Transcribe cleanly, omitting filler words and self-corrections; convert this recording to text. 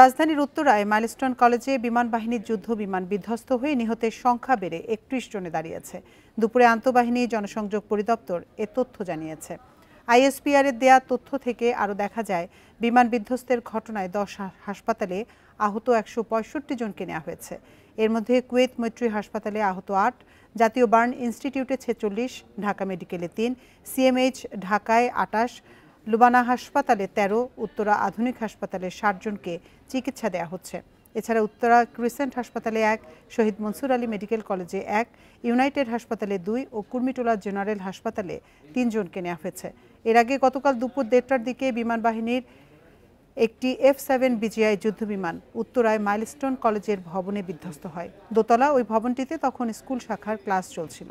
রাজধানীর উত্তরায় মাইলস্টোন কলেজে বিমান বাহিনীর যুদ্ধ বিমান বিধ্বস্ত হয়ে নিহতের সংখ্যা বেড়ে ৩১ জনে দাঁড়িয়েছে। দুপুরে আন্তঃবাহিনী জনসংযোগ পরিদপ্তর এ তথ্য জানিয়েছে। আইএসপিআর এর দেয়া তথ্য থেকে আরও দেখা যায়, বিমান বিধ্বস্তের ঘটনায় ১০ হাসপাতালে আহত ১৬৫ জনকে নেওয়া হয়েছে। এর মধ্যে কুয়েত মৈত্রী হাসপাতালে আহত ৮, জাতীয় বার্ন ইনস্টিটিউটে ৪৬, ঢাকা মেডিকেলে ৩, সিএমএইচ ঢাকায় ২৮, লুবানা হাসপাতালে ১৩, উত্তরা আধুনিক হাসপাতালে ৬০ জনকে চিকিৎসা দেওয়া হচ্ছে। এছাড়া উত্তরা ক্রিসেন্ট হাসপাতালে ১, শহীদ মনসুর আলী মেডিকেল কলেজে ১, ইউনাইটেড হাসপাতালে ২ ও কুর্মিটোলা জেনারেল হাসপাতালে ৩ জনকে নেওয়া হয়েছে। এর আগে গতকাল দুপুর ১:৩০টার দিকে বিমান বাহিনীর একটি F-7 বিজিআই যুদ্ধবিমান উত্তরায় মাইলস্টোন কলেজের ভবনে বিধ্বস্ত হয়। দোতলা ওই ভবনটিতে তখন স্কুল শাখার ক্লাস চলছিল।